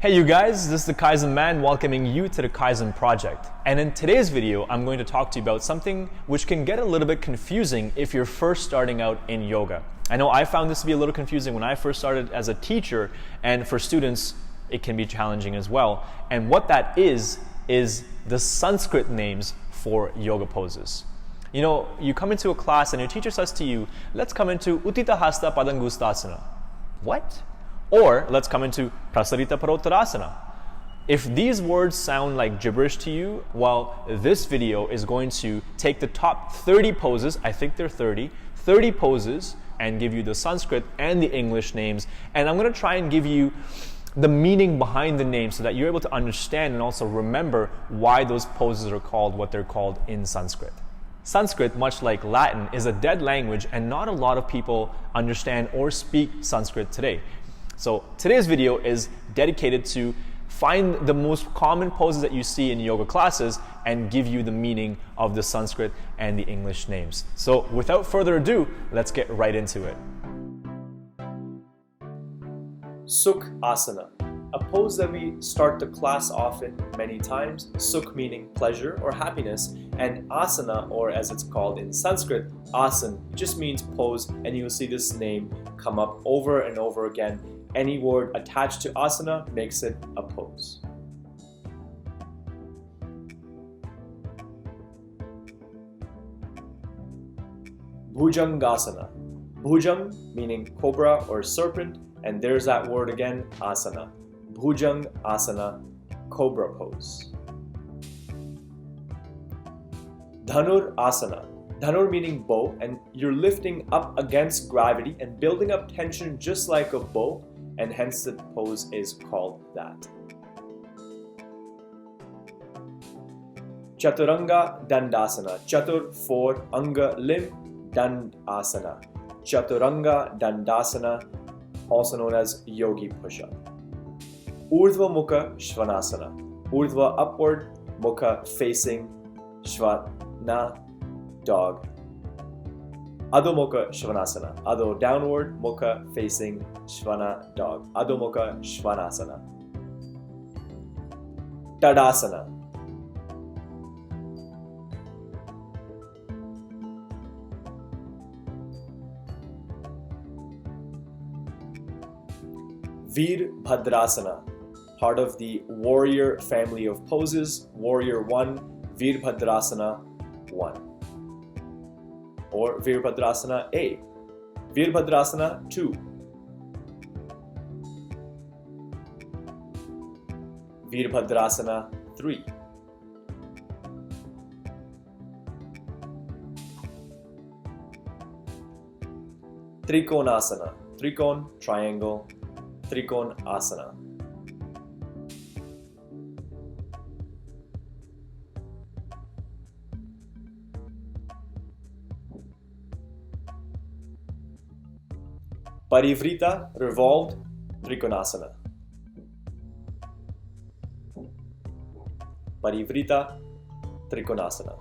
Hey you guys, this is the Kaizen Man welcoming you to the Kaizen Project. And in today's video, I'm going to talk to you about something which can get a little bit confusing if you're first starting out in yoga. I know I found this to be a little confusing when I first started as a teacher, and for students, it can be challenging as well. And what that is the Sanskrit names for yoga poses. You know, you come into a class and your teacher says to you, let's come into Uttita Hasta Padangustasana. What? Or let's come into Prasarita Parottarasana. If these words sound like gibberish to you, well, this video is going to take the top 30 poses, I think they're 30 poses, and give you the Sanskrit and the English names. And I'm going to try and give you the meaning behind the names so that you're able to understand and also remember why those poses are called what they're called in Sanskrit. Sanskrit, much like Latin, is a dead language and not a lot of people understand or speak Sanskrit today. So today's video is dedicated to find the most common poses that you see in yoga classes and give you the meaning of the Sanskrit and the English names. So without further ado, let's get right into it. SUKHASANA, a pose that we start the class off in many times. Sukh meaning pleasure or happiness, and asana, or as it's called in Sanskrit, asan, just means pose, and you'll see this name come up over and over again. Any word attached to asana makes it a pose. BHUJANGASANA. Bhujang meaning cobra or serpent, and there's that word again, asana. BHUJANGASANA, cobra pose. DHANURASANA. Dhanur meaning bow, and you're lifting up against gravity and building up tension just like a bow, and hence the pose is called that. CHATURANGA DANDASANA. Chatur, 4, anga, limb, Dandasana. CHATURANGA DANDASANA, also known as yogi push-up. Urdhva Mukha SVANASANA. Urdhva upward, Mukha facing, Svana dog. Adho Mukha SVANASANA. Adho downward, Mukha facing, Svana dog. Adho Mukha SVANASANA. Tadasana. VIRABHADRASANA, part of the warrior family of poses. Warrior 1, VIRABHADRASANA 1. Or Virabhadrasana A, Virabhadrasana 2, Virabhadrasana 3, TRIKONASANA, Trikon, triangle, TRIKONASANA. PARIVRITTA, revolved, TRIKONASANA. PARIVRITTA, TRIKONASANA.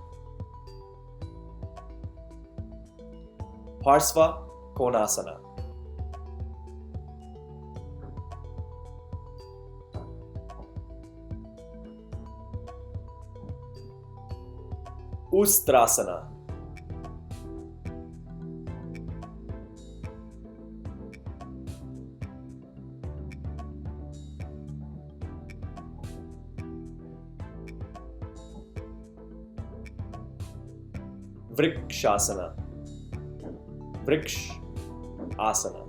PARSVA, KONASANA. USTRASANA. Vrikshasana. Vriksh asana.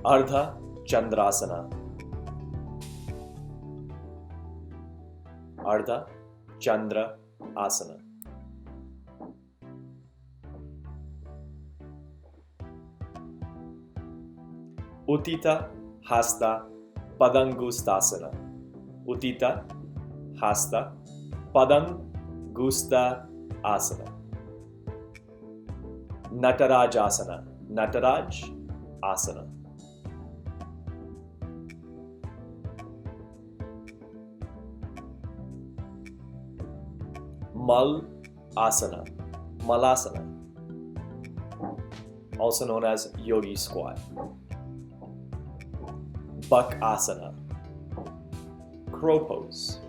ARDHA CHANDRASANA. ARDHA Chandra Asana. Uttita Hasta Padangustasana. Uttita Hasta Padangusta Asana. Natarajasana. Nataraj Asana. Asana, Malasana, also known as yogi squat. Bakasana, crow pose.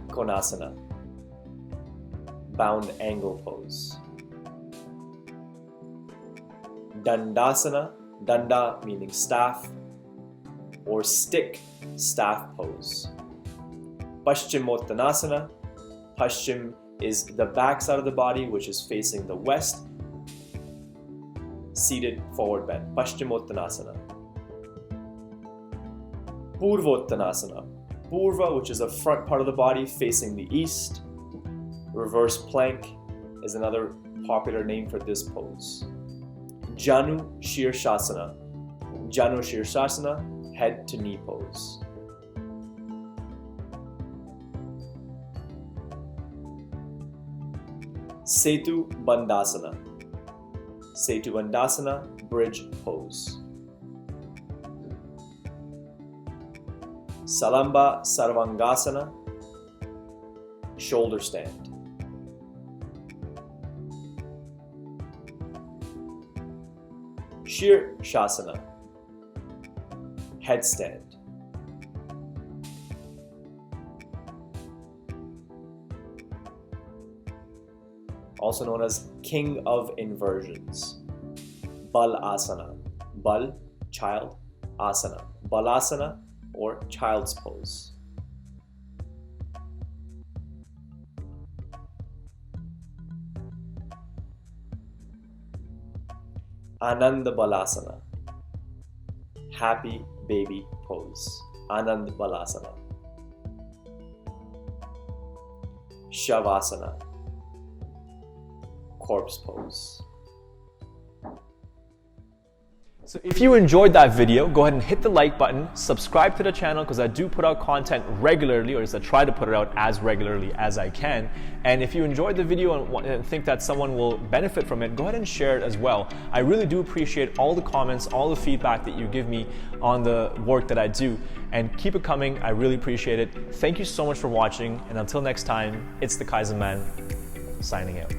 Konasana, bound angle pose. Dandasana, danda meaning staff or stick staff pose. Paschimottanasana, Paschim is the back side of the body which is facing the west, seated forward bend. Paschimottanasana. Purvottanasana, Purva, which is the front part of the body facing the east. Reverse plank is another popular name for this pose. Janu Shirshasana, Janu Shirshasana, head to knee pose. Setu Bandasana, Setu Bandasana, bridge pose. Salambha Sarvangasana, shoulder stand. Shirshasana, headstand. Also known as king of inversions. Balasana, Bal, child, asana. Balasana, or child's pose. Ananda Balasana, happy baby pose. Ananda Balasana. Shavasana, corpse pose. So if you enjoyed that video, go ahead and hit the like button, subscribe to the channel because I do put out content regularly, or at least I try to put it out as regularly as I can. And if you enjoyed the video and think that someone will benefit from it, go ahead and share it as well. I really do appreciate all the comments, all the feedback that you give me on the work that I do. And keep it coming, I really appreciate it. Thank you so much for watching, and until next time, it's the Kaizen Man, signing out.